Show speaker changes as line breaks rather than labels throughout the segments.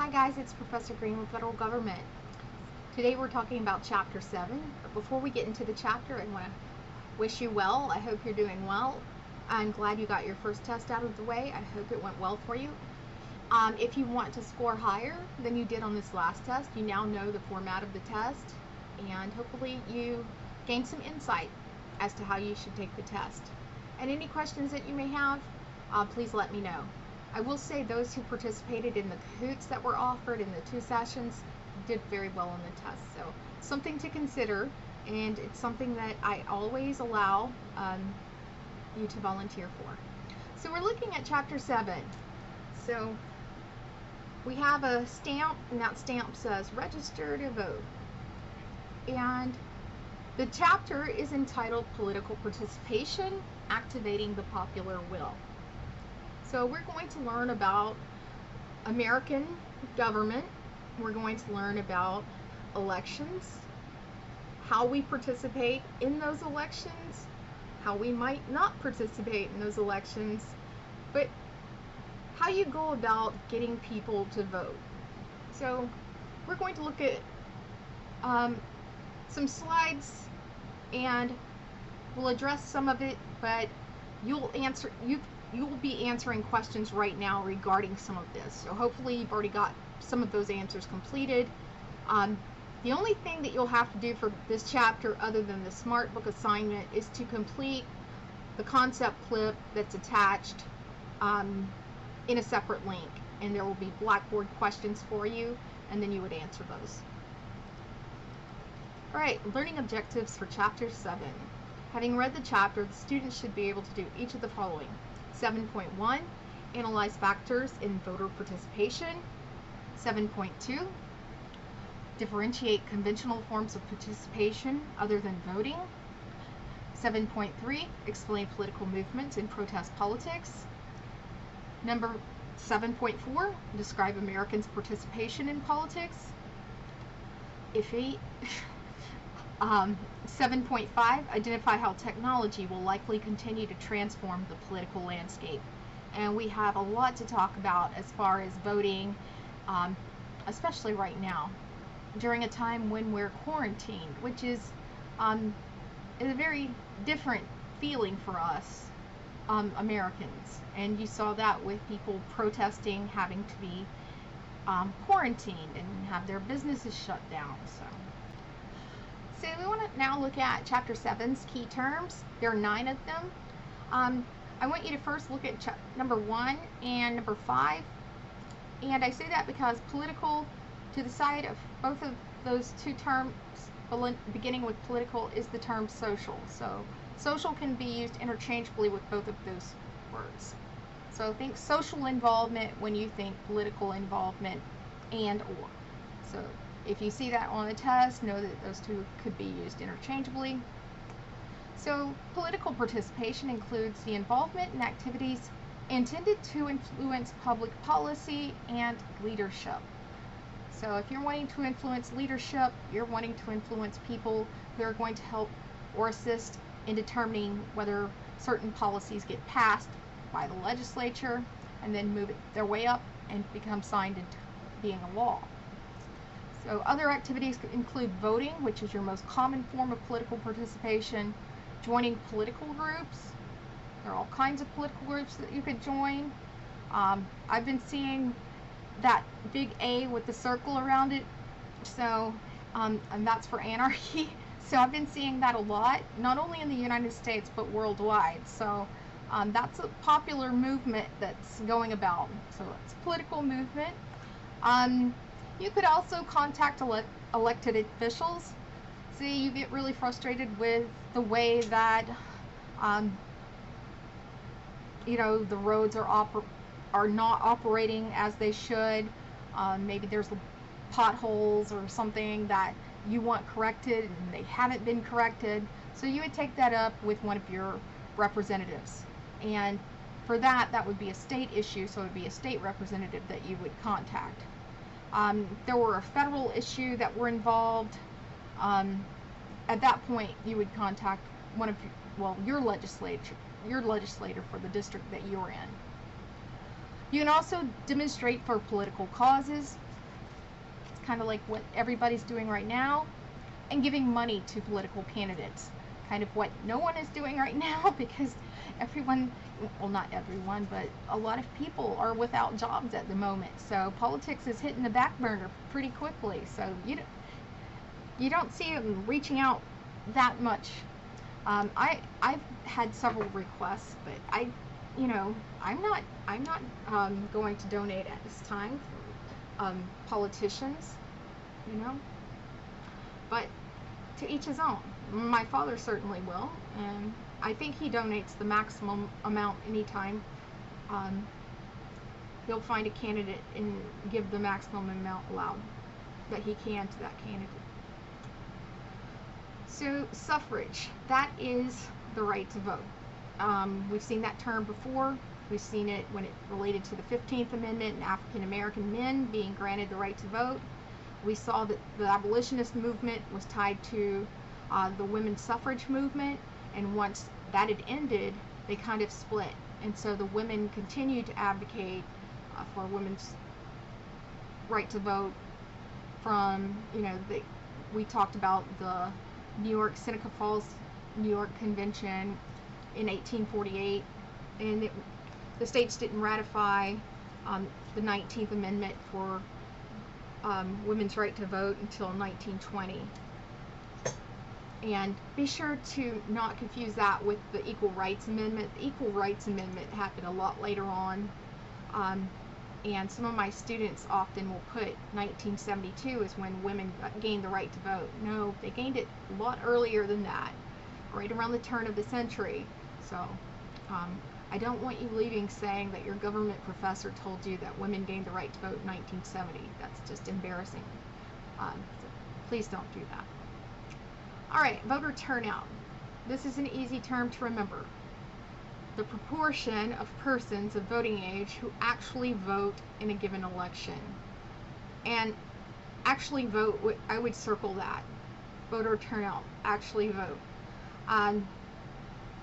Hi guys, it's Professor Green with Federal Government. Today we're talking about Chapter 7, but before we get into the chapter, I want to wish you well. I hope you're doing well. I'm glad you got your first test out of the way. I hope it went well for you. If you want to score higher than you did on this last test, you now know the format of the test, and hopefully you gain some insight as to how you should take the test. And any questions that you may have, please let me know. I will say those who participated in the Kahoots that were offered in the 2 sessions did very well on the test. So something to consider, and it's something that I always allow you to volunteer for. So we're looking at Chapter 7. So we have a stamp, and that stamp says register to vote. And the chapter is entitled Political Participation, Activating the Popular Will. So we're going to learn about American government. We're going to learn about elections, how we participate in those elections, how we might not participate in those elections, but how you go about getting people to vote. So we're going to look at some slides, and we'll address some of it, but you will be answering questions right now regarding some of this. So hopefully you've already got some of those answers completed. The only thing that you'll have to do for this chapter, other than the Smart Book assignment, is to complete the concept clip that's attached in a separate link. And there will be Blackboard questions for you, and then you would answer those. Alright, learning objectives for Chapter 7. Having read the chapter, the students should be able to do each of the following. 7.1, analyze factors in voter participation. 7.2, differentiate conventional forms of participation other than voting. 7.3, explain political movements in protest politics. Number 7.4, describe Americans' participation in politics. Iffy. 7.5, identify how technology will likely continue to transform the political landscape. And we have a lot to talk about as far as voting, especially right now, during a time when we're quarantined, which is a very different feeling for us Americans. And you saw that with people protesting having to be quarantined and have their businesses shut down. So we want to now look at Chapter 7's key terms. There are 9 of them. I want you to first look at number 1 and number 5. And I say that because political, to the side of both of those 2 terms, beginning with political, is the term social. So social can be used interchangeably with both of those words. So think social involvement when you think political involvement and or. So if you see that on the test, know that those 2 could be used interchangeably. So political participation includes the involvement in activities intended to influence public policy and leadership. So if you're wanting to influence leadership, you're wanting to influence people who are going to help or assist in determining whether certain policies get passed by the legislature and then move their way up and become signed into being a law. So other activities include voting, which is your most common form of political participation, joining political groups. There are all kinds of political groups that you could join. I've been seeing that big A with the circle around it, so and that's for anarchy. So I've been seeing that a lot, not only in the United States but worldwide. So that's a popular movement that's going about. So it's a political movement. You could also contact elected officials. See, you get really frustrated with the way that the roads are not operating as they should. Maybe there's potholes or something that you want corrected and they haven't been corrected. So you would take that up with one of your representatives. And for that would be a state issue, so it would be a state representative that you would contact. There were a federal issue that were involved. At that point, you would contact your legislator for the district that you're in. You can also demonstrate for political causes. kind of like what everybody's doing right now, and giving money to political candidates, kind of what no one is doing right now, because everyone, well, not everyone, but a lot of people are without jobs at the moment. So politics is hitting the back burner pretty quickly. So you don't see them reaching out that much. I've had several requests, but I'm not going to donate at this time for politicians, but to each his own. My father certainly will, and I think he donates the maximum amount anytime. He'll find a candidate and give the maximum amount allowed that he can to that candidate. So suffrage, that is the right to vote. We've seen that term before. We've seen it when it related to the 15th Amendment and African American men being granted the right to vote. We saw that the abolitionist movement was tied to the women's suffrage movement, and once that had ended, they kind of split. And so the women continued to advocate for women's right to vote from, we talked about the New York, Seneca Falls, New York Convention in 1848, and the states didn't ratify the 19th Amendment for women's right to vote until 1920. And be sure to not confuse that with the Equal Rights Amendment. The Equal Rights Amendment happened a lot later on, and some of my students often will put 1972 as when women gained the right to vote. No, they gained it a lot earlier than that, right around the turn of the century. So I don't want you leaving saying that your government professor told you that women gained the right to vote in 1970. That's just embarrassing. So please don't do that. All right, voter turnout. This is an easy term to remember. The proportion of persons of voting age who actually vote in a given election. And actually vote, I would circle that. Voter turnout, actually vote.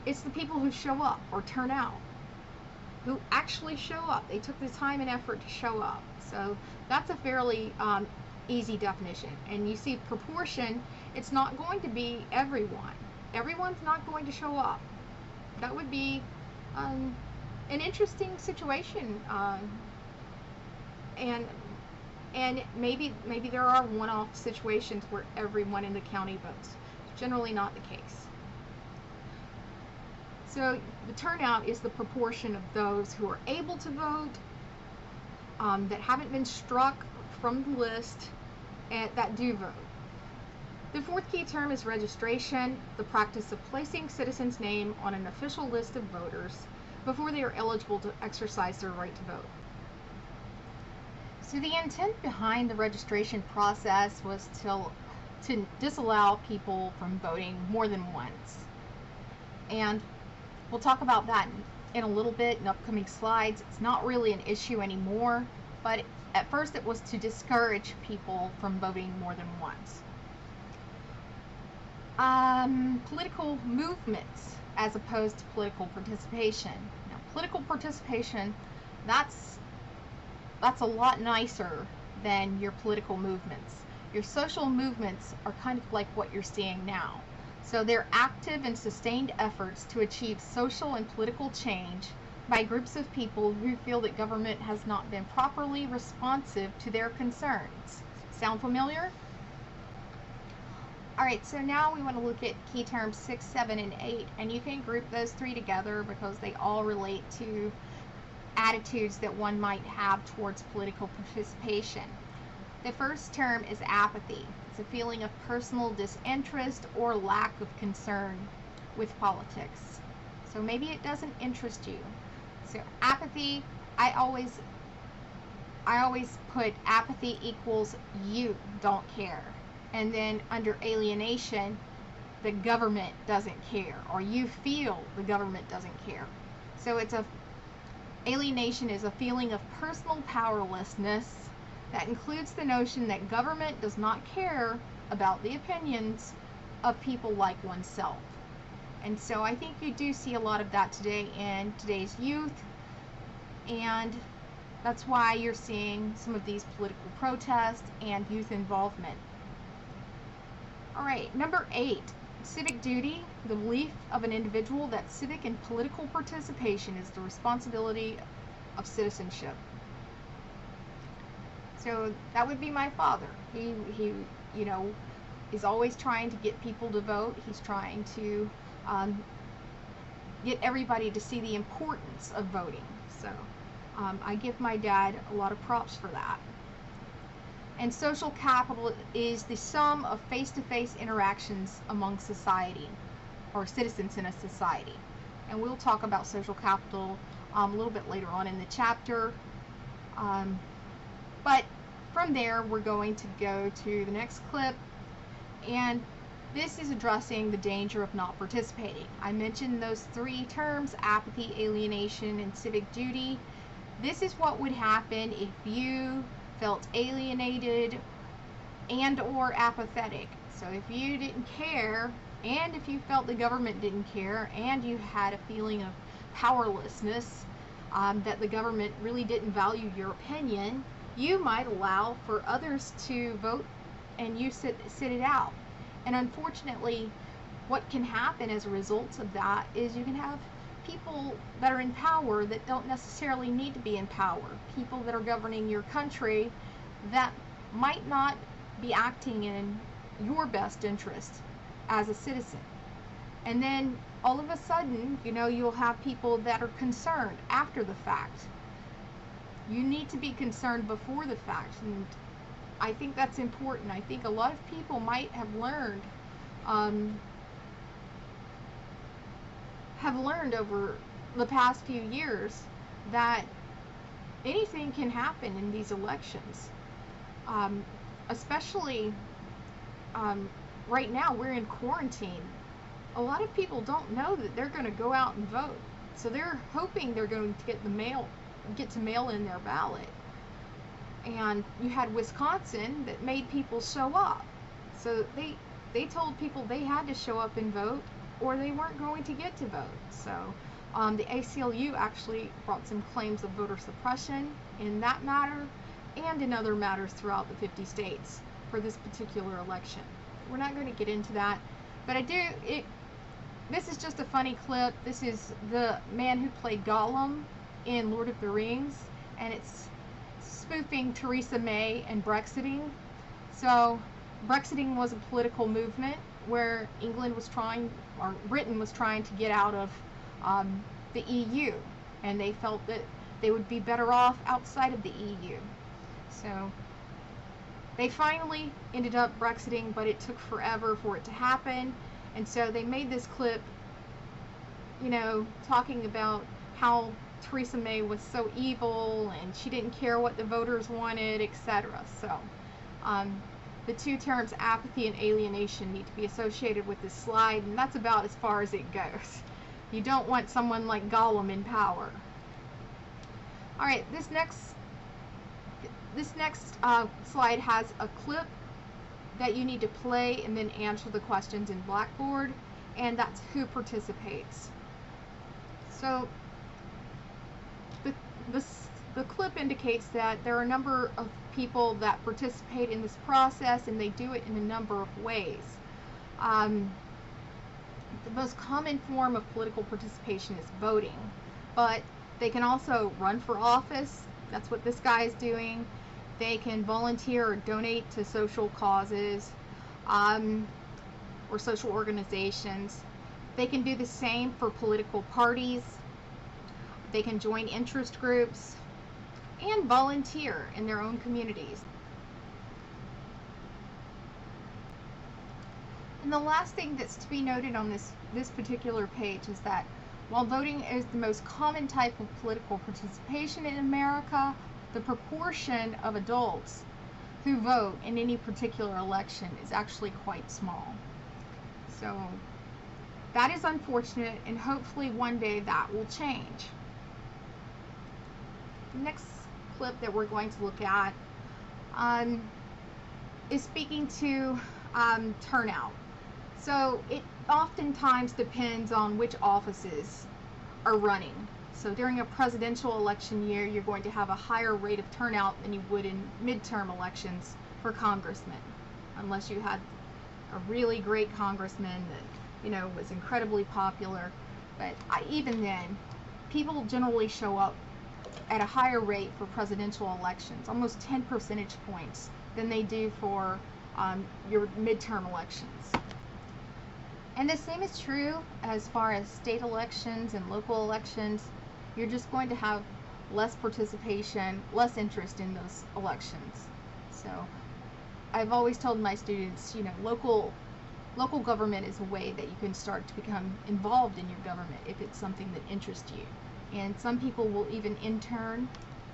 It's the people who show up or turn out, who actually show up. They took the time and effort to show up. So that's a fairly easy definition. And you see proportion, it's not going to be everyone. Everyone's not going to show up. That would be an interesting situation, and maybe there are one-off situations where everyone in the county votes. It's generally not the case. So the turnout is the proportion of those who are able to vote, that haven't been struck from the list, and that do vote. The fourth key term is registration, the practice of placing citizens' name on an official list of voters before they are eligible to exercise their right to vote. So the intent behind the registration process was to disallow people from voting more than once. And we'll talk about that in a little bit in upcoming slides. It's not really an issue anymore, but at first it was to discourage people from voting more than once. Political movements as opposed to political participation. Now, political participation, that's a lot nicer than your political movements. Your social movements are kind of like what you're seeing now. So they're active and sustained efforts to achieve social and political change by groups of people who feel that government has not been properly responsive to their concerns. Sound familiar? Alright, so now we want to look at key terms 6, 7, and 8, and you can group those three together because they all relate to attitudes that one might have towards political participation. The first term is apathy. It's a feeling of personal disinterest or lack of concern with politics. So maybe it doesn't interest you. So apathy, I always put apathy equals you don't care. And then under alienation, the government doesn't care, or you feel the government doesn't care. So alienation is a feeling of personal powerlessness that includes the notion that government does not care about the opinions of people like oneself. And so I think you do see a lot of that today in today's youth, and That's why you're seeing some of these political protests and youth involvement. All right, number 8, civic duty, the belief of an individual that civic and political participation is the responsibility of citizenship. So that would be my father. He you know, is always trying to get people to vote. He's trying to get everybody to see the importance of voting. So I give my dad a lot of props for that. And social capital is the sum of face-to-face interactions among society, or citizens in a society. And we'll talk about social capital a little bit later on in the chapter. But from there, we're going to go to the next clip, and this is addressing the danger of not participating. I mentioned those 3 terms: apathy, alienation, and civic duty. This is what would happen if you felt alienated and or apathetic. So if you didn't care, and if you felt the government didn't care, and you had a feeling of powerlessness, that the government really didn't value your opinion, you might allow for others to vote and you sit it out. And unfortunately, what can happen as a result of that is you can have people that are in power that don't necessarily need to be in power. People that are governing your country that might not be acting in your best interest as a citizen. And then all of a sudden, you know, you'll have people that are concerned after the fact. You need to be concerned before the fact, and I think that's important. I think a lot of people might have learned over the past few years that anything can happen in these elections. Especially right now, we're in quarantine. A lot of people don't know that they're going to go out and vote, so they're hoping they're going to get to mail in their ballot. And you had Wisconsin that made people show up, so they told people they had to show up and vote or they weren't going to get to vote. So the ACLU actually brought some claims of voter suppression in that matter and in other matters throughout the 50 states for this particular election. We're not going to get into that, but this is just a funny clip. This is the man who played Gollum in Lord of the Rings, and it's spoofing Theresa May and Brexiting. So Brexiting was a political movement where Britain was trying to get out of the EU, and they felt that they would be better off outside of the EU. So they finally ended up Brexiting, but it took forever for it to happen. And so they made this clip, you know, talking about how Theresa May was so evil and she didn't care what the voters wanted, etc. So the 2 terms apathy and alienation need to be associated with this slide, and that's about as far as it goes. You don't want someone like Gollum in power. All right, this next slide has a clip that you need to play and then answer the questions in Blackboard, and that's who participates. So the clip indicates that there are a number of people that participate in this process, and they do it in a number of ways. The most common form of political participation is voting, but they can also run for office. That's what this guy is doing. They can volunteer or donate to social causes or social organizations. They can do the same for political parties. They can join interest groups and volunteer in their own communities. And the last thing that's to be noted on this particular page is that while voting is the most common type of political participation in America, the proportion of adults who vote in any particular election is actually quite small. So that is unfortunate, and hopefully one day that will change. The next clip that we're going to look at is speaking to turnout. So it oftentimes depends on which offices are running. So during a presidential election year, you're going to have a higher rate of turnout than you would in midterm elections for congressmen, unless you had a really great congressman that was incredibly popular. But even then, people generally show up at a higher rate for presidential elections, almost 10 percentage points, than they do for your midterm elections. And the same is true as far as state elections and local elections. You're just going to have less participation, less interest in those elections. So I've always told my students, local government is a way that you can start to become involved in your government if it's something that interests you. And some people will even intern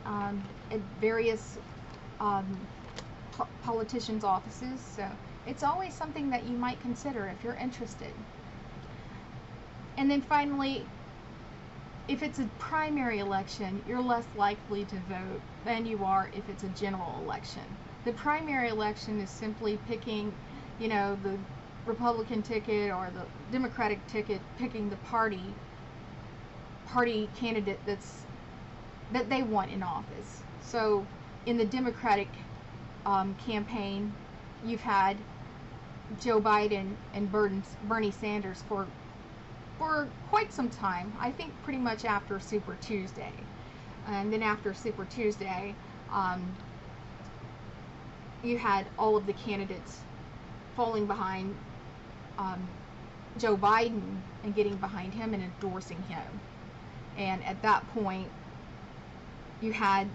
at various politicians' offices. So it's always something that you might consider if you're interested. And then finally, if it's a primary election, you're less likely to vote than you are if it's a general election. The primary election is simply picking, the Republican ticket or the Democratic ticket, picking the party candidate that they want in office. So in the Democratic campaign, you've had Joe Biden and Bernie Sanders for quite some time. I think pretty much after Super Tuesday. And then after Super Tuesday, you had all of the candidates falling behind Joe Biden and getting behind him and endorsing him. And at that point, you had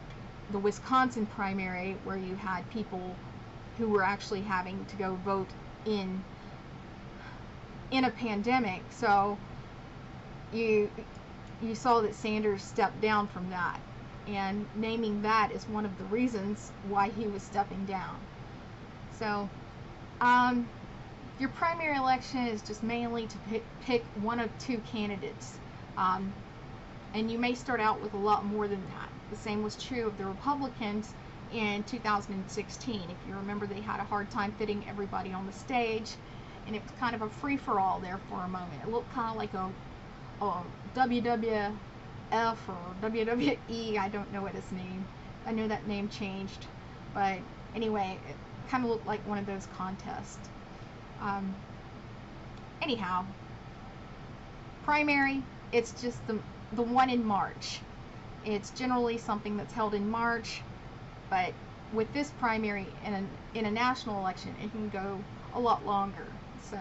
the Wisconsin primary, where you had people who were actually having to go vote in a pandemic. So you saw that Sanders stepped down from that, and naming that is one of the reasons why he was stepping down. So your primary election is just mainly to pick one of two candidates, and you may start out with a lot more than that. The same was true of the Republicans in 2016. If you remember, they had a hard time fitting everybody on the stage, and it was kind of a free-for-all there for a moment. It looked kind of like a WWF or WWE. I don't know what its name. I know that name changed, but anyway, it kind of looked like one of those contests. Anyhow, primary, it's just the one in March. It's generally something that's held in March, but with this primary in a national election, it can go a lot longer. So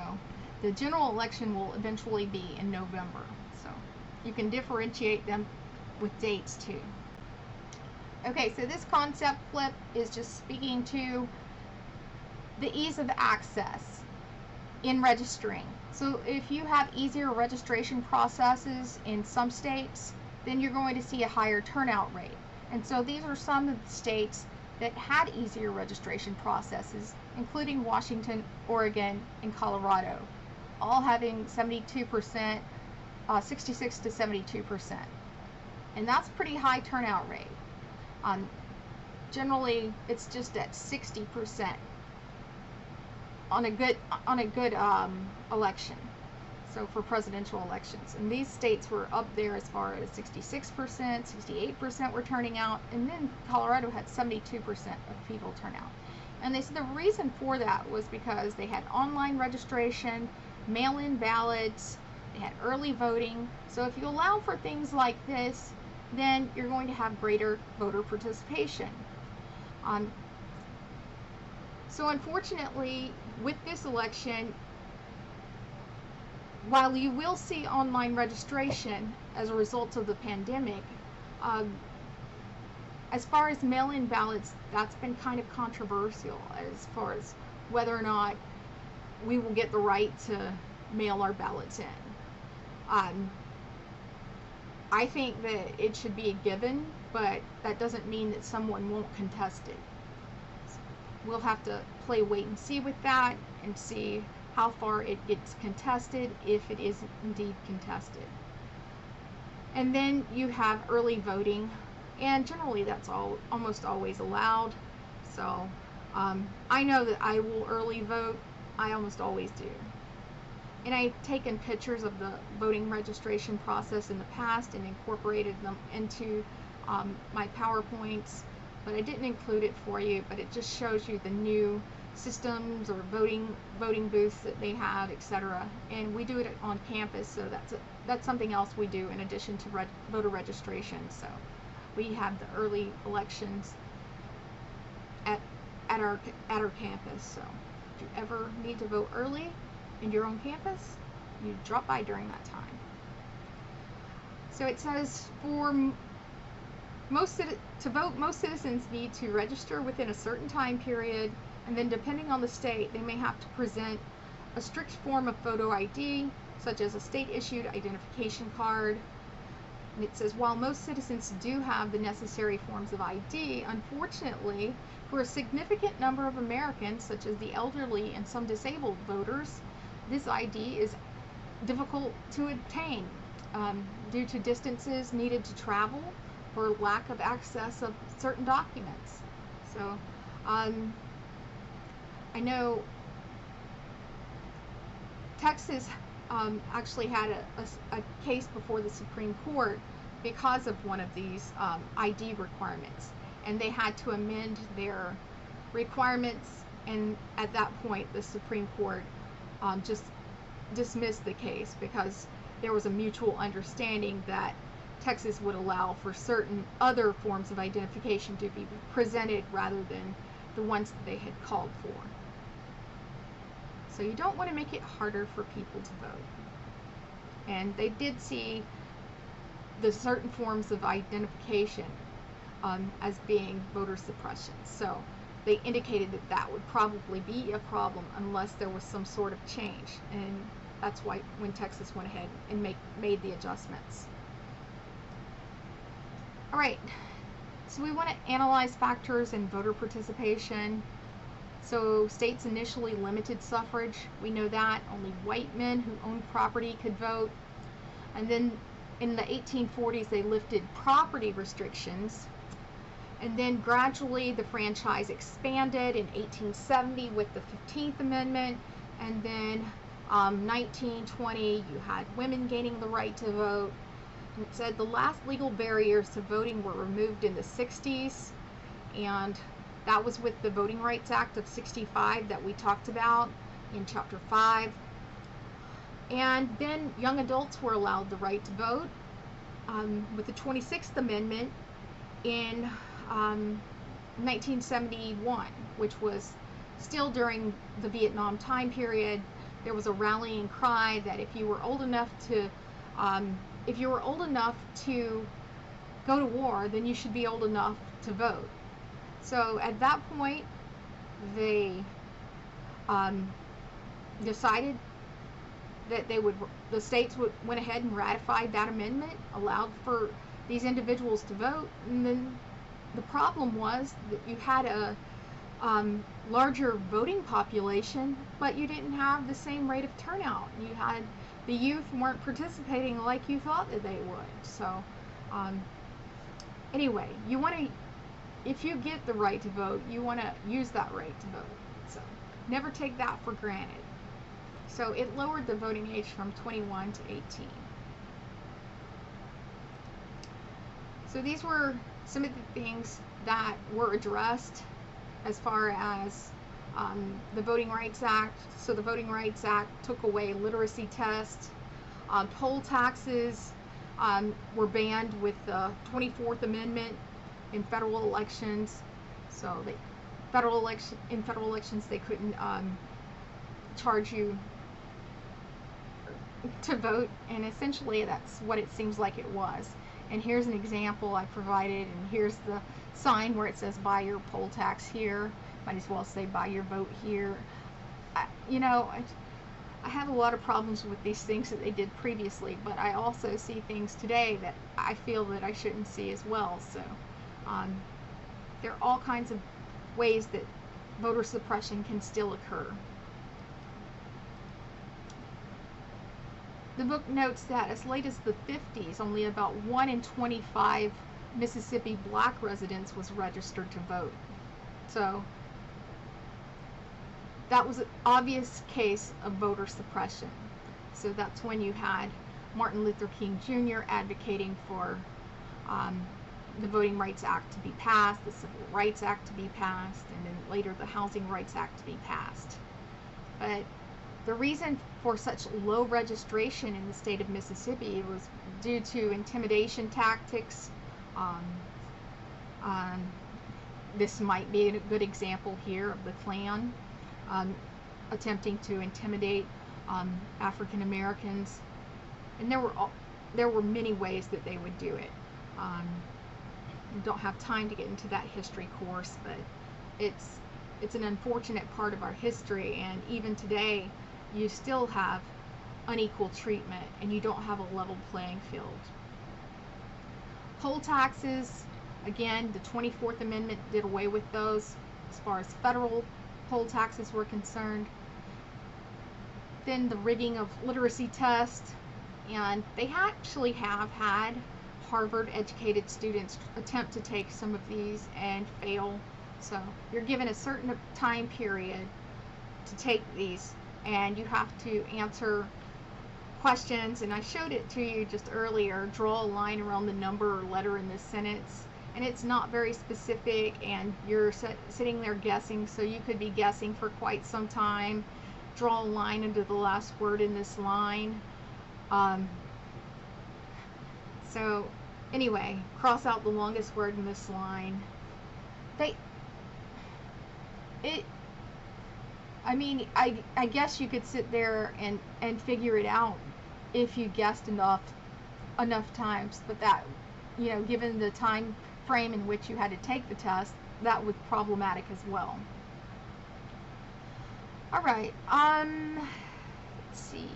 the general election will eventually be in November. So you can differentiate them with dates too. Okay, so this concept flip is just speaking to the ease of access in registering. So if you have easier registration processes in some states, then you're going to see a higher turnout rate. And so these are some of the states that had easier registration processes, including Washington, Oregon, and Colorado, all having 72%, 66 to 72%. And that's a pretty high turnout rate. Generally, it's just at 60% on a good election. So for presidential elections, and these states were up there as far as 66%, 68% were turning out, and then Colorado had 72% of people turn out. And they said the reason for that was because they had online registration, mail-in ballots, they had early voting. So if you allow for things like this, then you're going to have greater voter participation. So unfortunately, with this election, while you will see online registration as a result of the pandemic, as far as mail-in ballots, that's been kind of controversial as far as whether or not we will get the right to mail our ballots in. I think that it should be a given, but that doesn't mean that someone won't contest it. So we'll have to play wait and see with that and see how far it gets contested, if it is indeed contested. And then you have early voting, and generally that's almost always allowed. So I know that I will early vote. I almost always do. And I've taken pictures of the voting registration process in the past and incorporated them into my PowerPoints, but I didn't include it for you, but it just shows you the new systems or voting booths that they have, etc. And we do it on campus, so that's something else we do in addition to voter registration. So we have the early elections at our campus. So if you ever need to vote early and you're on campus, you drop by during that time. So it says to vote, most citizens need to register within a certain time period, and then depending on the state, they may have to present a strict form of photo ID, such as a state-issued identification card. And it says, while most citizens do have the necessary forms of ID, unfortunately, for a significant number of Americans, such as the elderly and some disabled voters, this ID is difficult to obtain due to distances needed to travel or lack of access of certain documents. So I know Texas actually had a case before the Supreme Court because of one of these ID requirements, and they had to amend their requirements, and at that point the Supreme Court just dismissed the case because there was a mutual understanding that Texas would allow for certain other forms of identification to be presented rather than the ones that they had called for. So you don't want to make it harder for people to vote. And they did see the certain forms of identification as being voter suppression. So they indicated that that would probably be a problem unless there was some sort of change. And that's why when Texas went ahead and made the adjustments. All right, so we want to analyze factors in voter participation. So states initially limited suffrage. We know that only white men who owned property could vote. And then in the 1840s, they lifted property restrictions. And then gradually the franchise expanded in 1870 with the 15th Amendment. And then 1920, you had women gaining the right to vote. And it said the last legal barriers to voting were removed in the 60s. And that was with the Voting Rights Act of 65 that we talked about in Chapter 5. And then young adults were allowed the right to vote with the 26th Amendment in 1971, which was still during the Vietnam time period. There was a rallying cry that if you were old enough to go to war, then you should be old enough to vote. So at that point, they decided that the states went ahead and ratified that amendment, allowed for these individuals to vote. And then the problem was that you had a larger voting population, but you didn't have the same rate of turnout. The youth weren't participating like you thought that they would. So anyway, if you get the right to vote, you want to use that right to vote. So never take that for granted. So it lowered the voting age from 21 to 18. So these were some of the things that were addressed as far as the Voting Rights Act. So the Voting Rights Act took away literacy tests. Poll taxes were banned with the 24th Amendment in federal elections. So in federal elections they couldn't charge you to vote, and essentially that's what it seems like it was. And here's an example I provided, and here's the sign where it says buy your poll tax here. Might as well say buy your vote here. I have a lot of problems with these things that they did previously, but I also see things today that I feel that I shouldn't see as well. So there are all kinds of ways that voter suppression can still occur. The book notes that as late as the 50s, only about 1 in 25 Mississippi black residents was registered to vote. So that was an obvious case of voter suppression. So that's when you had Martin Luther King Jr. advocating for the Voting Rights Act to be passed, the Civil Rights Act to be passed, and then later the Housing Rights Act to be passed. But the reason for such low registration in the state of Mississippi was due to intimidation tactics. This might be a good example here of the Klan attempting to intimidate African Americans, and there were many ways that they would do it. We don't have time to get into that history course, but it's an unfortunate part of our history, and even today you still have unequal treatment and you don't have a level playing field. Poll taxes, again, the 24th Amendment did away with those as far as federal poll taxes were concerned. Then the rigging of literacy tests, and they actually have had Harvard educated students attempt to take some of these and fail. So you're given a certain time period to take these, and you have to answer questions, and I showed it to you just earlier. Draw a line around the number or letter in this sentence, and it's not very specific, and you're sitting there guessing, so you could be guessing for quite some time. Draw a line under the last word in this line. So anyway, cross out the longest word in this line. I guess you could sit there and figure it out if you guessed enough times, but that, given the time frame in which you had to take the test, that was problematic as well. All right, let's see.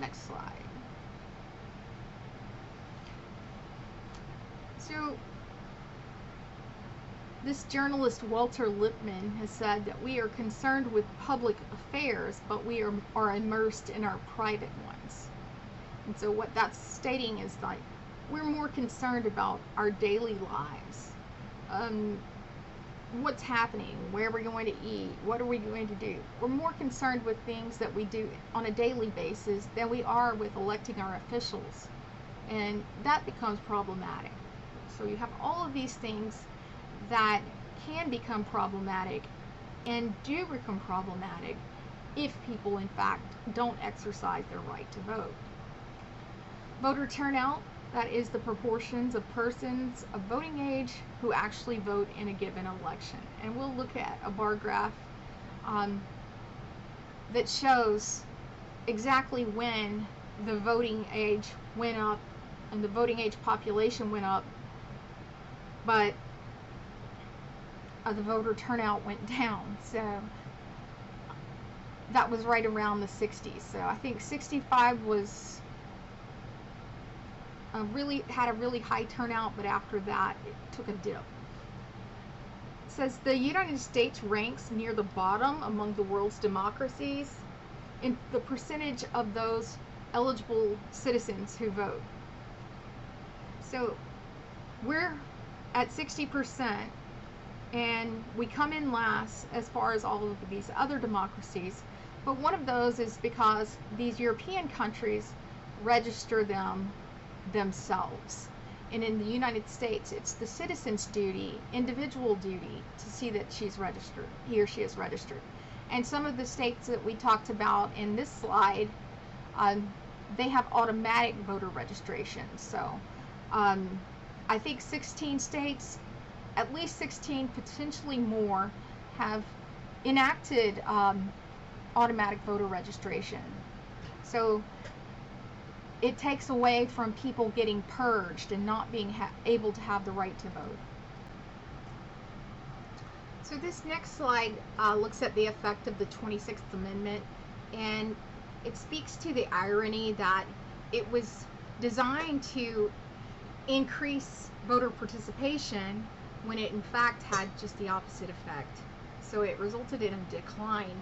Next slide. So this journalist Walter Lippmann has said that we are concerned with public affairs, but we are immersed in our private ones. And so what that's stating is like we're more concerned about our daily lives. What's happening, where we're going to eat, what are we going to do. We're more concerned with things that we do on a daily basis than we are with electing our officials. And that becomes problematic. So you have all of these things that can become problematic and do become problematic if people in fact don't exercise their right to vote. Voter turnout, that is the proportions of persons of voting age who actually vote in a given election. And we'll look at a bar graph that shows exactly when the voting age went up and the voting age population went up, but the voter turnout went down. So that was right around the 60s. So I think 65 was had a really high turnout, but after that it took a dip. It says the United States ranks near the bottom among the world's democracies in the percentage of those eligible citizens who vote. So we're at 60%, and we come in last as far as all of these other democracies, but one of those is because these European countries register them themselves. And in the United States, it's the citizen's duty, individual duty, to see that she's registered, he or she is registered. And some of the states that we talked about in this slide, they have automatic voter registration. So I think 16 states, at least 16, potentially more, have enacted automatic voter registration. So it takes away from people getting purged and not being able to have the right to vote. So this next slide looks at the effect of the 26th Amendment, and it speaks to the irony that it was designed to increase voter participation when it in fact had just the opposite effect. So it resulted in a decline.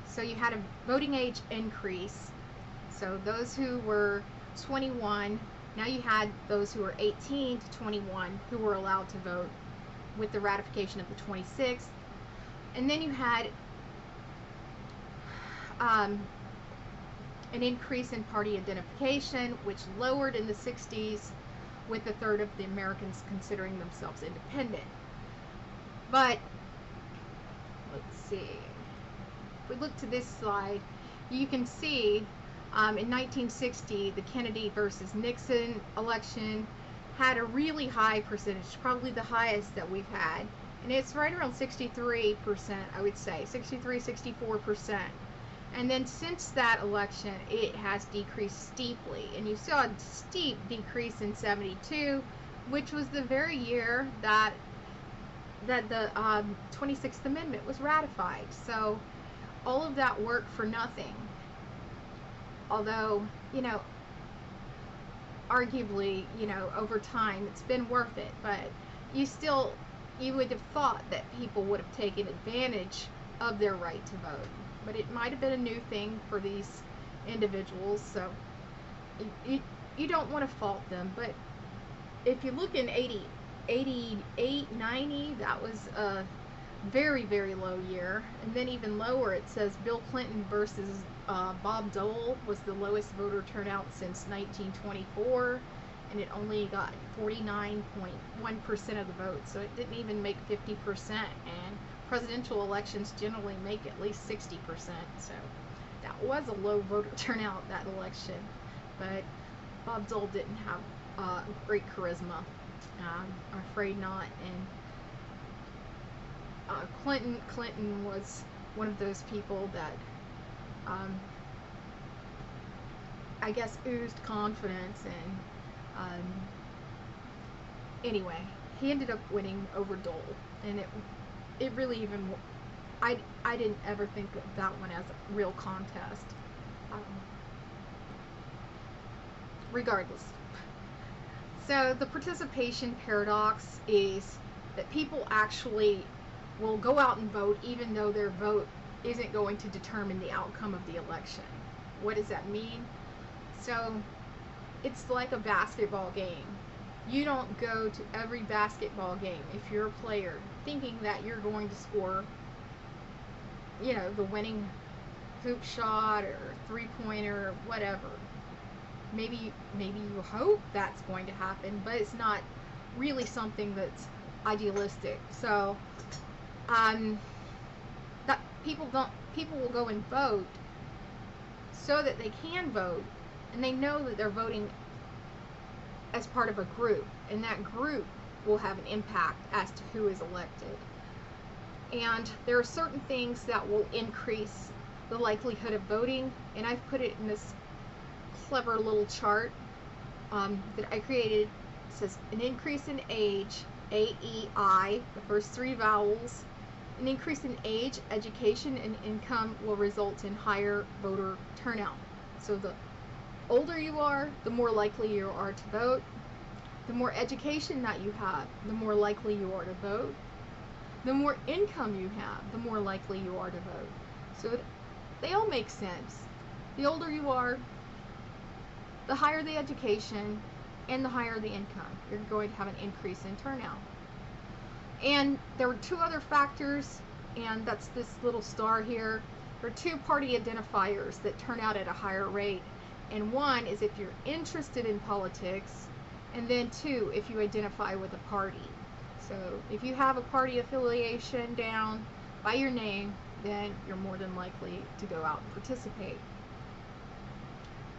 So you had a voting age increase. So those who were 21, now you had those who were 18 to 21 who were allowed to vote with the ratification of the 26th. And then you had an increase in party identification, which lowered in the 60s, with a third of the Americans considering themselves independent. But let's see. If we look to this slide, you can see in 1960, the Kennedy versus Nixon election had a really high percentage, probably the highest that we've had. And it's right around 63%, I would say, 63, 64%. And then since that election, it has decreased steeply. And you saw a steep decrease in 72, which was the very year that the 26th Amendment was ratified. So all of that work for nothing. Although, you know, arguably, you know, over time, it's been worth it. But you would have thought that people would have taken advantage of their right to vote. But it might have been a new thing for these individuals. So you don't want to fault them. But if you look in 88, 90, that was a very, very low year. And then even lower, it says Bill Clinton versus Bob Dole was the lowest voter turnout since 1924, and it only got 49.1% of the vote, so it didn't even make 50%, and presidential elections generally make at least 60%, so that was a low voter turnout, that election. But Bob Dole didn't have great charisma. I'm afraid not. And Clinton was one of those people that I guess oozed confidence, and anyway, he ended up winning over Dole, and it really even I didn't ever think of that one as a real contest. Regardless. So the participation paradox is that people actually will go out and vote even though their vote isn't going to determine the outcome of the election. What does that mean? So it's like a basketball game. You don't go to every basketball game if you're a player thinking that you're going to score, you know, the winning hoop shot or three-pointer or whatever. Maybe you hope that's going to happen, but it's not really something that's idealistic. So that people will go and vote so that they can vote, and they know that they're voting as part of a group, and that group will have an impact as to who is elected. And there are certain things that will increase the likelihood of voting, and I've put it in this clever little chart that I created. It says an increase in age, AEI, the first three vowels. An increase in age, education, and income will result in higher voter turnout. So the older you are, the more likely you are to vote. The more education that you have, the more likely you are to vote. The more income you have, the more likely you are to vote. So they all make sense. The older you are, the higher the education, and the higher the income. You're going to have an increase in turnout. And there were two other factors, and that's this little star here. There are two party identifiers that turn out at a higher rate. And one is if you're interested in politics, and then two, if you identify with a party. So if you have a party affiliation down by your name, then you're more than likely to go out and participate.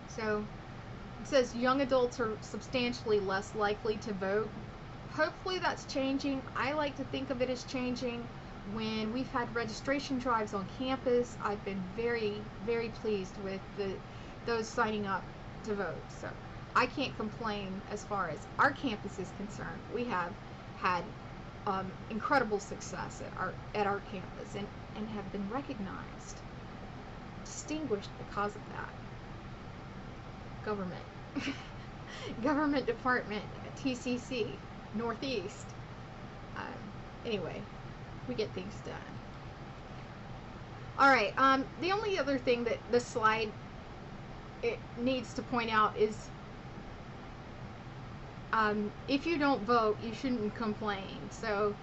So it says young adults are substantially less likely to vote. Hopefully that's changing. I like to think of it as changing. When we've had registration drives on campus, I've been very, very pleased with those signing up to vote. So I can't complain as far as our campus is concerned. We have had incredible success at our campus and have been recognized, distinguished because of that. Government department, TCC, Northeast. Anyway, we get things done. All right. The only other thing that this slide it needs to point out is if you don't vote, you shouldn't complain. So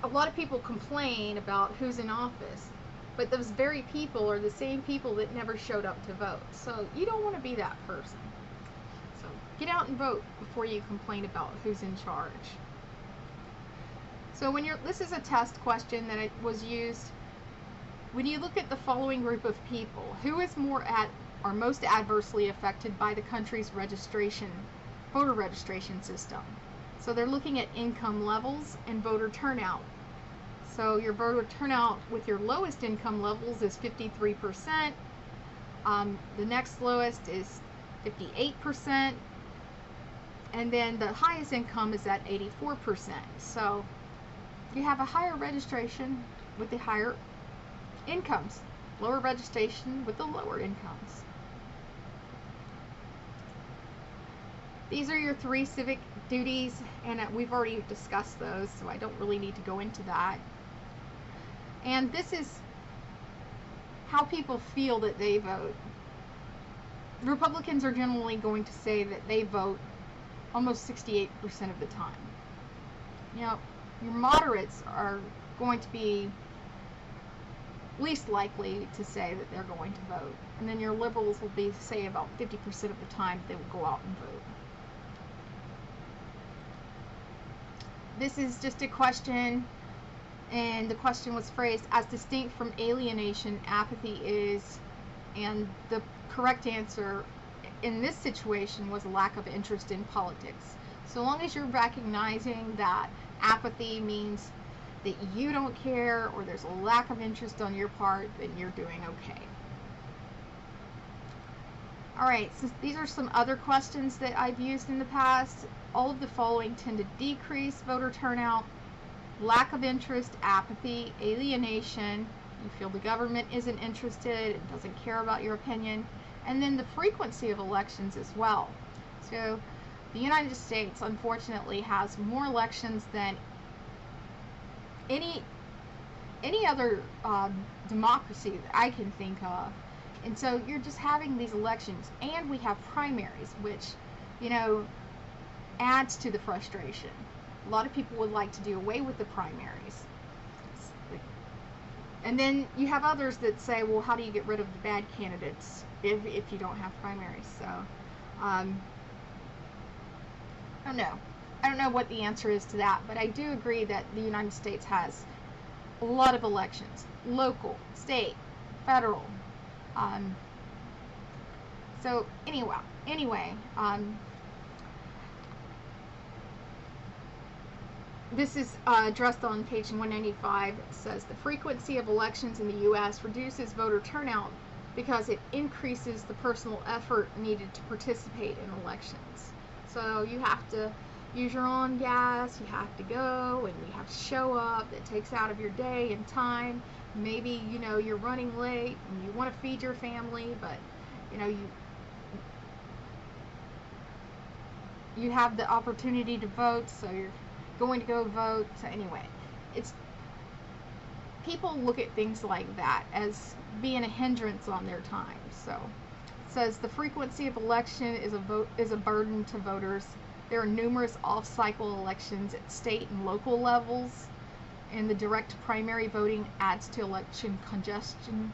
a lot of people complain about who's in office. But those very people are the same people that never showed up to vote. So you don't want to be that person. So get out and vote before you complain about who's in charge. So this is a test question that it was used. When you look at the following group of people, who is most adversely affected by the country's voter registration system? So they're looking at income levels and voter turnout. So your voter turnout with your lowest income levels is 53%. The next lowest is 58%. And then the highest income is at 84%. So you have a higher registration with the higher incomes, lower registration with the lower incomes. These are your 3 civic duties, and we've already discussed those, so I don't really need to go into that. And this is how people feel that they vote. Republicans are generally going to say that they vote almost 68% of the time. Your moderates are going to be least likely to say that they're going to vote. And then your liberals will be, say, about 50% of the time they will go out and vote. This is just a question, and the question was phrased as distinct from alienation, apathy is, and the correct answer in this situation was a lack of interest in politics. So long as you're recognizing that apathy means that you don't care or there's a lack of interest on your part, then you're doing okay. Alright, so these are some other questions that I've used in the past. All of the following tend to decrease voter turnout: lack of interest, apathy, alienation, you feel the government isn't interested and doesn't care about your opinion, and then the frequency of elections as well. So the United States, unfortunately, has more elections than any other democracy that I can think of. And so you're just having these elections, and we have primaries, which, adds to the frustration. A lot of people would like to do away with the primaries. And then you have others that say, well, how do you get rid of the bad candidates if you don't have primaries? So, I don't know. I don't know what the answer is to that, but I do agree that the United States has a lot of elections. Local, state, federal. So anyway, this is addressed on page 195. It says the frequency of elections in the U.S. reduces voter turnout because it increases the personal effort needed to participate in elections. So you have to use your own gas, you have to go, and you have to show up. That takes out of your day and time. Maybe, you're running late and you want to feed your family, but, you have the opportunity to vote, so you're going to go vote. So anyway, people look at things like that as being a hindrance on their time. So it says the frequency of election is a burden to voters. There are numerous off-cycle elections at state and local levels, and the direct primary voting adds to election congestion.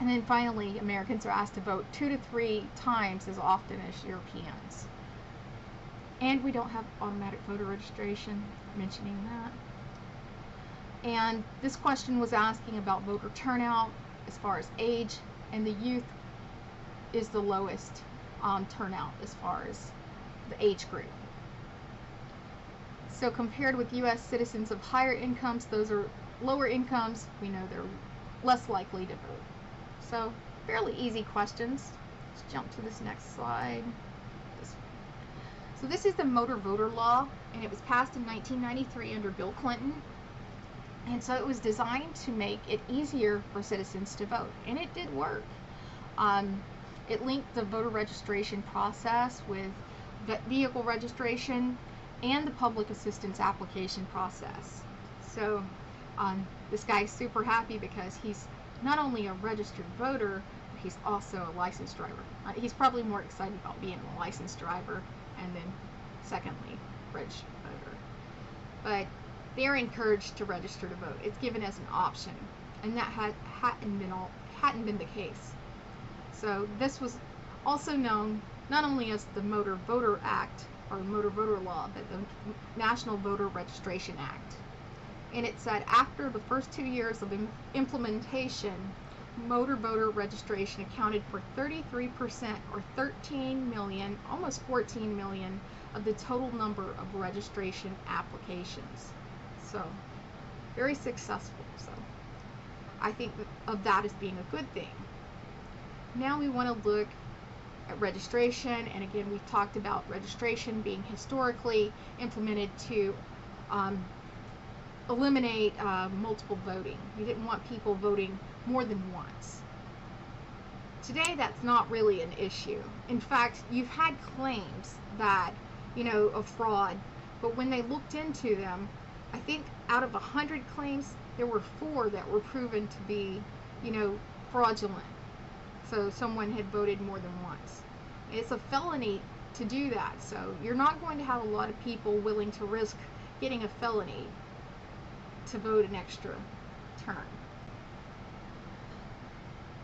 And then finally, Americans are asked to vote 2 to 3 times as often as Europeans. And we don't have automatic voter registration, mentioning that. And this question was asking about voter turnout as far as age, and the youth is the lowest turnout as far as the age group. So compared with U.S. citizens of higher incomes, those are lower incomes, we know they're less likely to vote. So fairly easy questions. Let's jump to this next slide. So this is the motor voter law, and it was passed in 1993 under Bill Clinton. And so it was designed to make it easier for citizens to vote, and it did work. It linked the voter registration process with vehicle registration and the public assistance application process. So this guy's super happy because he's not only a registered voter, but he's also a licensed driver. He's probably more excited about being a licensed driver, and then secondly, registered voter. But they're encouraged to register to vote. It's given as an option. and that hadn't been the case. So this was also known not only as the Motor Voter Act or Motor Voter Law, but the National Voter Registration Act. And it said after the first 2 years of implementation, motor voter registration accounted for 33% or 13 million, almost 14 million of the total number of registration applications. So very successful. So I think of that as being a good thing. Now we want to look at registration, and again we've talked about registration being historically implemented to eliminate multiple voting. You didn't want people voting more than once. Today that's not really an issue. In fact, you've had claims that, of fraud, but when they looked into them, I think out of 100 claims, there were 4 that were proven to be, fraudulent. So someone had voted more than once. It's a felony to do that, so you're not going to have a lot of people willing to risk getting a felony to vote an extra term.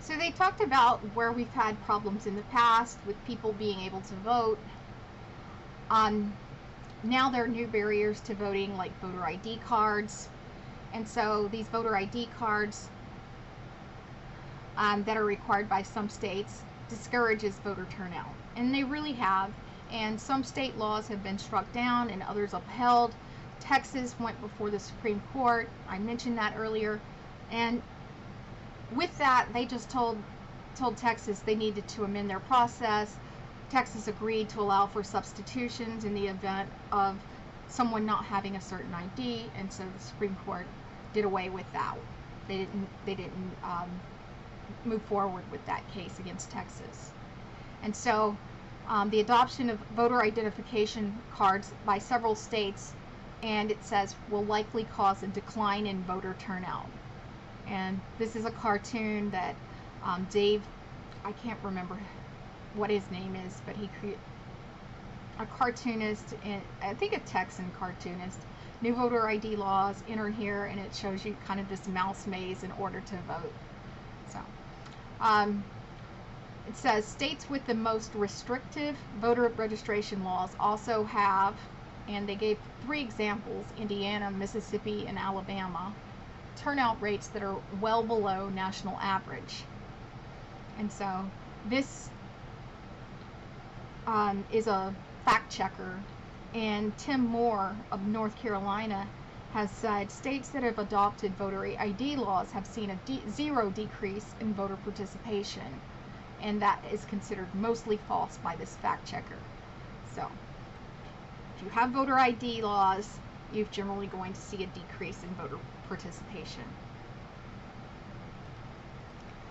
So they talked about where we've had problems in the past with people being able to vote. Now there are new barriers to voting, like voter ID cards. And so these voter ID cards that are required by some states discourages voter turnout. And they really have. And some state laws have been struck down and others upheld. Texas went before the Supreme Court. I mentioned that earlier. And with that, they just told Texas they needed to amend their process. Texas agreed to allow for substitutions in the event of someone not having a certain ID, and so the Supreme Court did away with that. They didn't move forward with that case against Texas. And so the adoption of voter identification cards by several states, and it says, will likely cause a decline in voter turnout. And this is a cartoon that Dave, I can't remember what his name is, but he created a cartoonist, and I think a Texan cartoonist. New voter ID laws enter here, and it shows you kind of this mouse maze in order to vote. So it says states with the most restrictive voter registration laws also have, and they gave 3 examples, Indiana, Mississippi, and Alabama, turnout rates that are well below national average. And so this is a fact checker, and Tim Moore of North Carolina has said states that have adopted voter ID laws have seen a zero decrease in voter participation, and that is considered mostly false by this fact checker. So if you have voter ID laws, you're generally going to see a decrease in voter participation.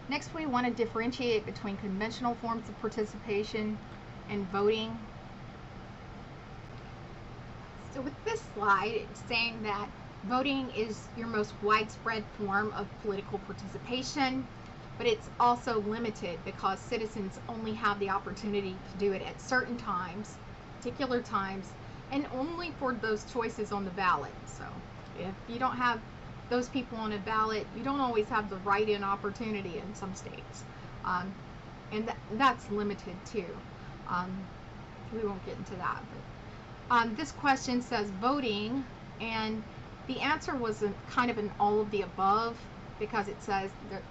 Next, we want to differentiate between conventional forms of participation and voting. So with this slide, it's saying that voting is your most widespread form of political participation, but it's also limited because citizens only have the opportunity to do it at certain times, particular times, and only for those choices on the ballot. So if you don't have those people on a ballot, you don't always have the write-in opportunity in some states. And that's limited too. We won't get into that. But this question says voting, and the answer was kind of an all of the above, because it says that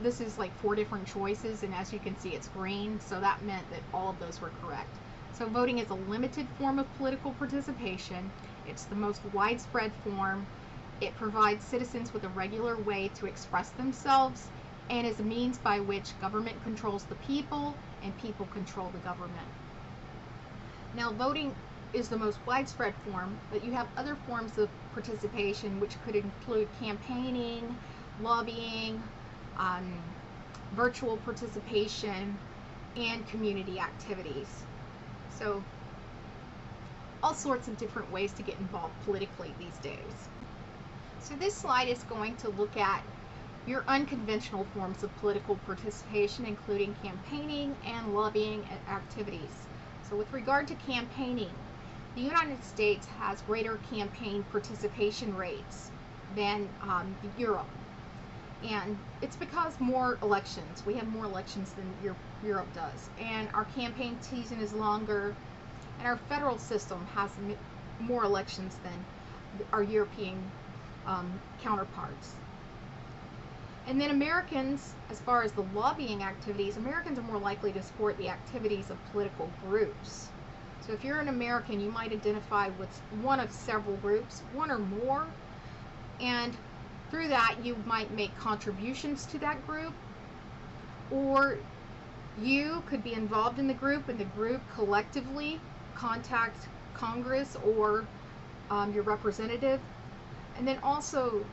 this is like 4 different choices, and as you can see it's green, so that meant that all of those were correct. So voting is a limited form of political participation. It's the most widespread form. It provides citizens with a regular way to express themselves, and is a means by which government controls the people and people control the government. Now, voting is the most widespread form, but you have other forms of participation which could include campaigning, lobbying, virtual participation, and community activities. So all sorts of different ways to get involved politically these days. So this slide is going to look at your unconventional forms of political participation, including campaigning and lobbying activities. So with regard to campaigning, the United States has greater campaign participation rates than Europe. And it's because more elections. We have more elections than Europe does. And our campaign season is longer. And our federal system has more elections than our European counterparts. And then Americans, as far as the lobbying activities, Americans are more likely to support the activities of political groups. So if you're an American, you might identify with one of several groups, one or more, and through that you might make contributions to that group, or you could be involved in the group, and the group collectively contact Congress or your representative. And then also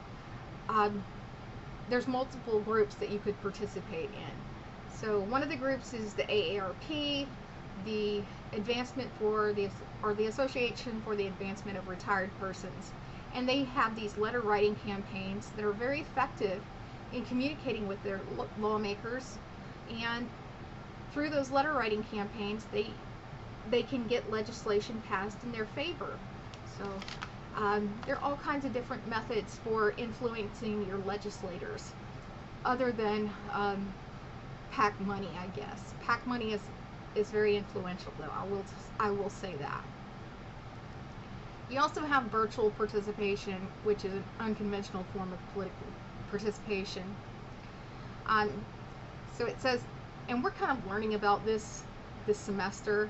there's multiple groups that you could participate in. So one of the groups is the AARP, the Advancement for the Association for the Advancement of Retired Persons. And they have these letter writing campaigns that are very effective in communicating with their lawmakers, and through those letter writing campaigns they can get legislation passed in their favor. So there are all kinds of different methods for influencing your legislators, other than PAC money, I guess. PAC money is very influential, though. I will say that. You also have virtual participation, which is an unconventional form of political participation. So it says, and we're kind of learning about this semester.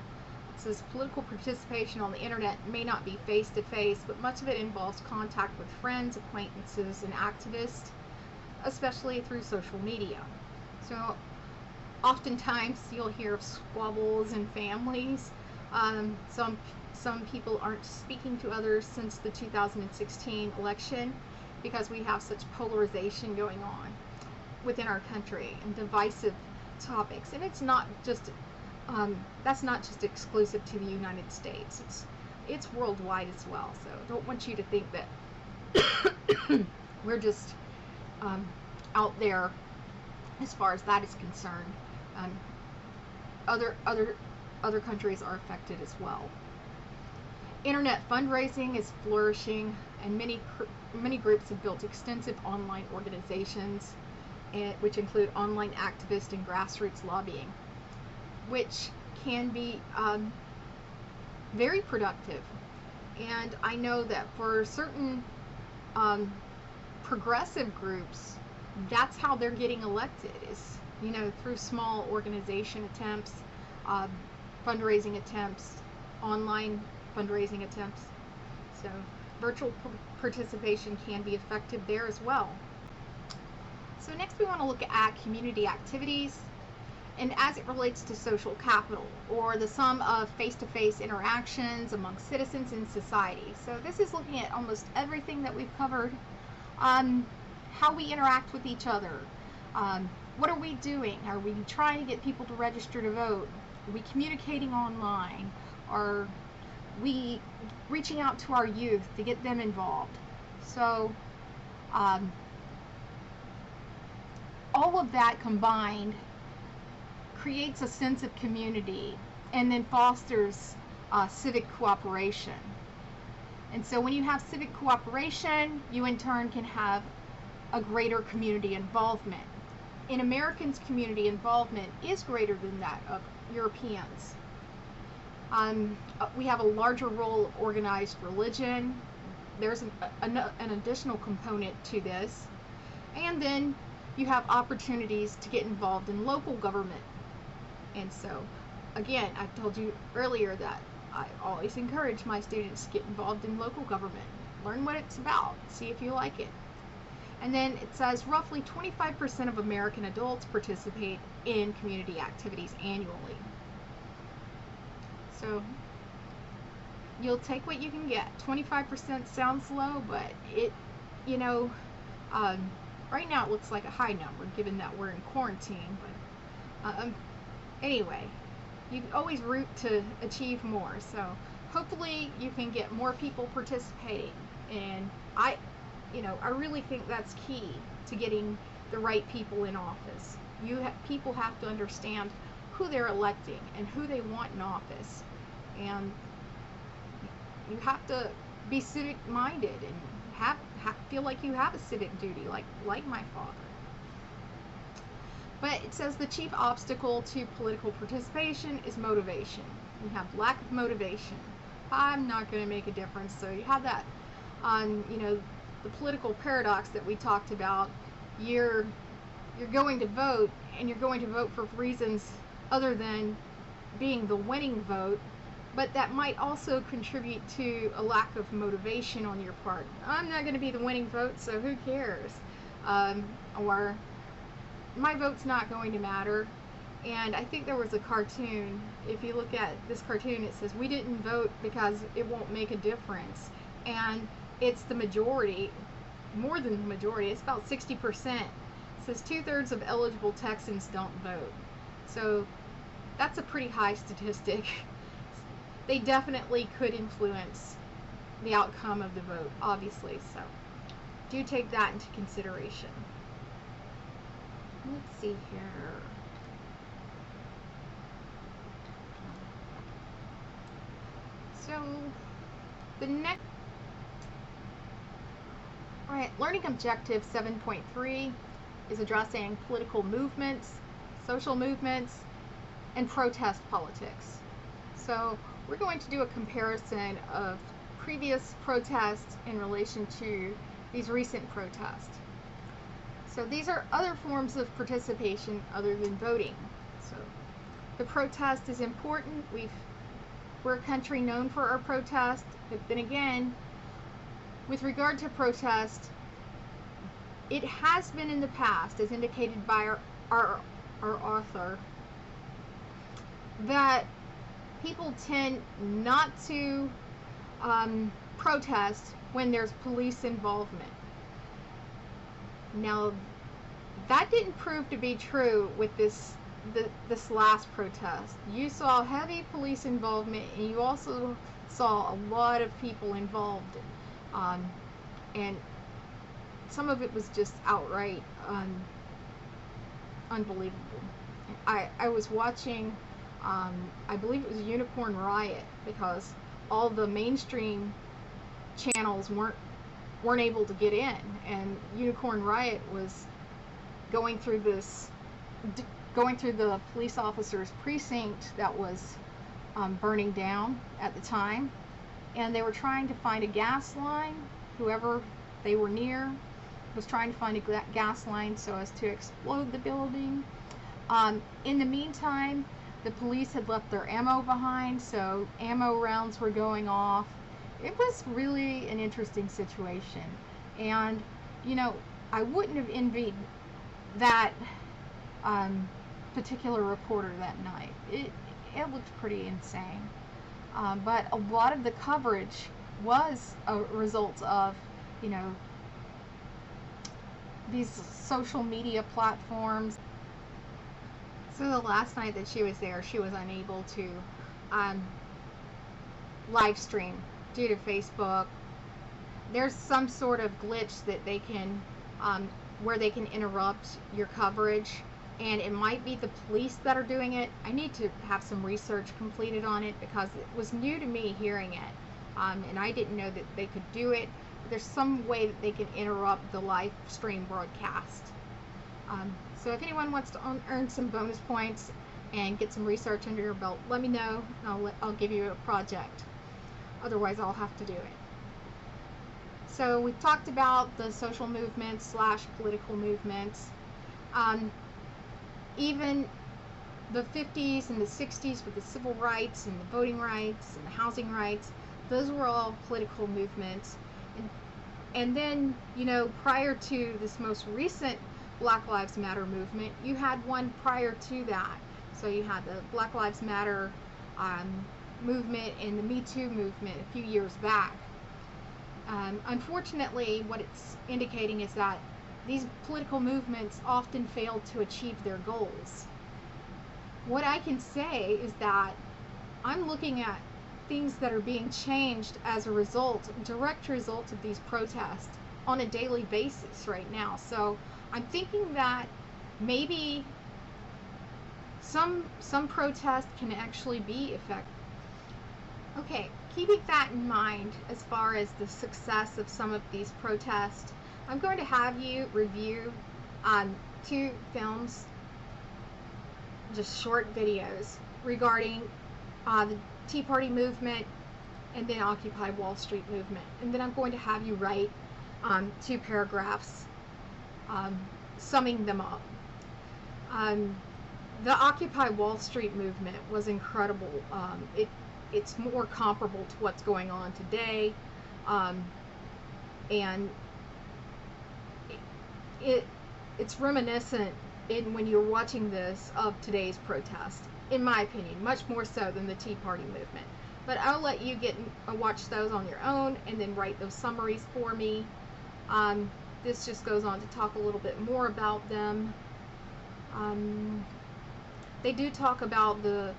It says political participation on the internet may not be face-to-face, but much of it involves contact with friends, acquaintances, and activists, especially through social media. So oftentimes you'll hear of squabbles in families. Some people aren't speaking to others since the 2016 election because we have such polarization going on within our country and divisive topics. And it's not just that's not just exclusive to the United States. It's worldwide as well. So don't want you to think that we're just out there as far as that is concerned. Other countries are affected as well. Internet fundraising is flourishing, and many groups have built extensive online organizations, which include online activist and grassroots lobbying, which can be very productive. And I know that for certain progressive groups, that's how they're getting elected, is through small organization attempts, fundraising attempts, online fundraising attempts. So virtual participation can be effective there as well. So next we want to look at community activities, and as it relates to social capital, or the sum of face-to-face interactions among citizens in society. So this is looking at almost everything that we've covered. How we interact with each other. What are we doing? Are we trying to get people to register to vote? Are we communicating online? Are we reaching out to our youth to get them involved? So all of that combined creates a sense of community and then fosters civic cooperation. And so when you have civic cooperation, you in turn can have a greater community involvement. In Americans, community involvement is greater than that of Europeans. We have a larger role of organized religion. There's an additional component to this. And then you have opportunities to get involved in local government. And so, again, I told you earlier that I always encourage my students to get involved in local government. Learn what it's about. See if you like it. And then it says roughly 25% of American adults participate in community activities annually. So you'll take what you can get. 25% sounds low, but right now it looks like a high number given that we're in quarantine. But anyway, you always root to achieve more. So hopefully you can get more people participating. And I really think that's key to getting the right people in office. People have to understand who they're electing and who they want in office. And you have to be civic minded and feel like you have a civic duty, like my father. But it says the chief obstacle to political participation is motivation. You have lack of motivation. I'm not going to make a difference. So you have that on, the political paradox that we talked about. You're going to vote, and you're going to vote for reasons other than being the winning vote, but that might also contribute to a lack of motivation on your part. I'm not going to be the winning vote, so who cares? Or my vote's not going to matter. And I think there was a cartoon. If you look at this cartoon, it says we didn't vote because it won't make a difference. And it's the majority, more than the majority. It's about 60%. It says 2/3 of eligible Texans don't vote. So that's a pretty high statistic. They definitely could influence the outcome of the vote, obviously. So do take that into consideration. Let's see here. So the next, all right, learning objective 7.3 is addressing political movements, social movements, and protest politics. So we're going to do a comparison of previous protests in relation to these recent protests. So these are other forms of participation other than voting. So the protest is important. We're a country known for our protest, but then again, with regard to protest, it has been in the past, as indicated by our author, that people tend not to protest when there's police involvement. Now, that didn't prove to be true with this last protest. You saw heavy police involvement, and you also saw a lot of people involved, and some of it was just outright unbelievable. I was watching, I believe it was a Unicorn Riot, because all the mainstream channels weren't able to get in, and Unicorn Riot was going through the police officer's precinct that was burning down at the time, and they were trying to find a gas line. Whoever they were near was trying to find a gas line so as to explode the building. In the meantime, the police had left their ammo behind, so ammo rounds were going off. It was really an interesting situation, and I wouldn't have envied that particular reporter that night. It looked pretty insane, but a lot of the coverage was a result of these social media platforms. So the last night that she was there, she was unable to live stream due to Facebook. There's some sort of glitch that they can where they can interrupt your coverage, and it might be the police that are doing it. I need to have some research completed on it because it was new to me hearing it, and I didn't know that they could do it. There's some way that they can interrupt the live stream broadcast. So if anyone wants to earn some bonus points and get some research under your belt, let me know, and I'll give you a project. Otherwise, I'll have to do it. So we've talked about the social movements / political movements. Even the 50s and the 60s with the civil rights and the voting rights and the housing rights, those were all political movements. And then, prior to this most recent Black Lives Matter movement, you had one prior to that. So you had the Black Lives Matter movement and the Me Too movement a few years back. Unfortunately, what it's indicating is that these political movements often fail to achieve their goals. What I can say is that I'm looking at things that are being changed as a direct result of these protests on a daily basis right now. So I'm thinking that maybe some protests can actually be effective. Okay, keeping that in mind as far as the success of some of these protests, I'm going to have you review 2 films just short videos regarding the Tea Party movement and then Occupy Wall Street movement. And then I'm going to have you write 2 paragraphs summing them up. The Occupy Wall Street movement was incredible. It's more comparable to what's going on today, and it's reminiscent when you're watching this of today's protest, in my opinion, much more so than the Tea Party movement. But I'll let you watch those on your own and then write those summaries for me. This just goes on to talk a little bit more about them. They do talk about the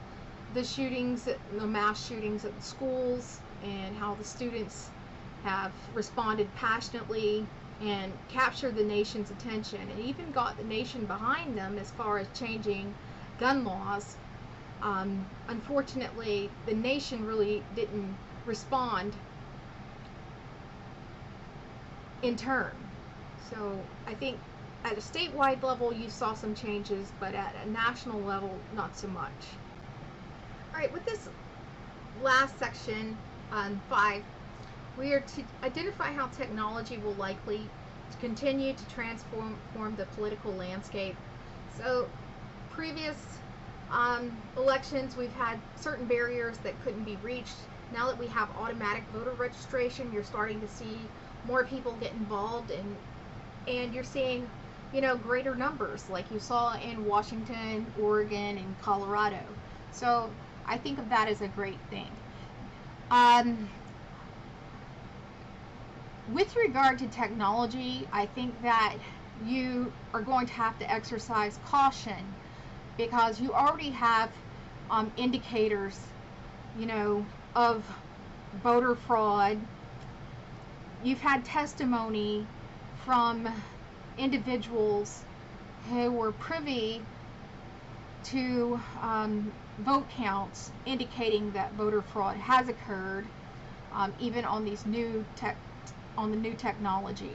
shootings, the mass shootings at the schools, and how the students have responded passionately and captured the nation's attention, and even got the nation behind them as far as changing gun laws. Unfortunately, the nation really didn't respond in turn. So I think at a statewide level you saw some changes, but at a national level not so much. Alright, with this last section, 5, we are to identify how technology will likely continue to transform the political landscape. So previous elections, we've had certain barriers that couldn't be reached. Now that we have automatic voter registration, you're starting to see more people get involved, and you're seeing, greater numbers like you saw in Washington, Oregon, and Colorado. So I think of that as a great thing. With regard to technology, I think that you are going to have to exercise caution, because you already have indicators, of voter fraud. You've had testimony from individuals who were privy to vote counts indicating that voter fraud has occurred, even on these new technology.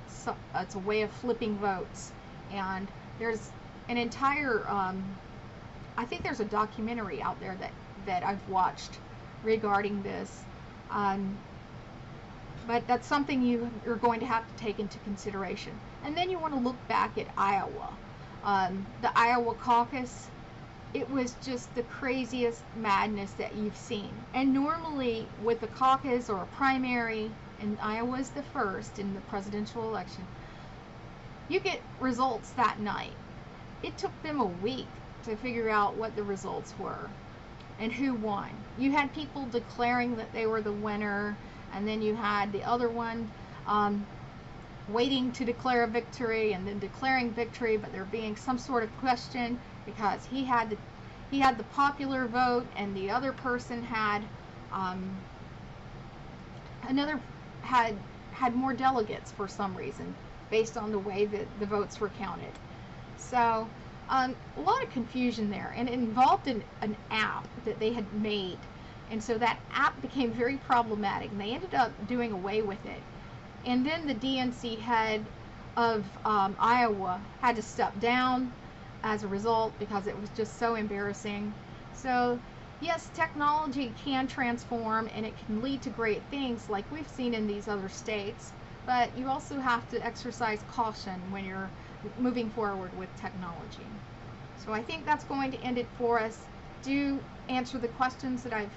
So it's a way of flipping votes, and there's an entire I think there's a documentary out there that I've watched regarding this, but that's something you're going to have to take into consideration. And then you want to look back at Iowa. The Iowa caucus, it was just the craziest madness that you've seen. And normally with a caucus or a primary, and Iowa's the first in the presidential election, you get results that night. It took them a week to figure out what the results were and who won. You had people declaring that they were the winner, and then you had the other one waiting to declare a victory and then declaring victory, but there being some sort of question because he had the popular vote and the other person had had more delegates for some reason based on the way that the votes were counted. So a lot of confusion there, and it involved an app that they had made, and so that app became very problematic, and they ended up doing away with it. And then the DNC head of Iowa had to step down as a result because it was just so embarrassing. So yes, technology can transform and it can lead to great things like we've seen in these other states, but you also have to exercise caution when you're moving forward with technology. So I think that's going to end it for us. Do answer the questions that I've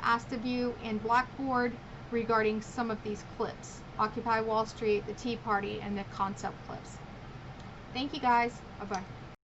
asked of you in Blackboard regarding some of these clips: Occupy Wall Street, the Tea Party, and the concept clips. Thank you guys. Bye-bye.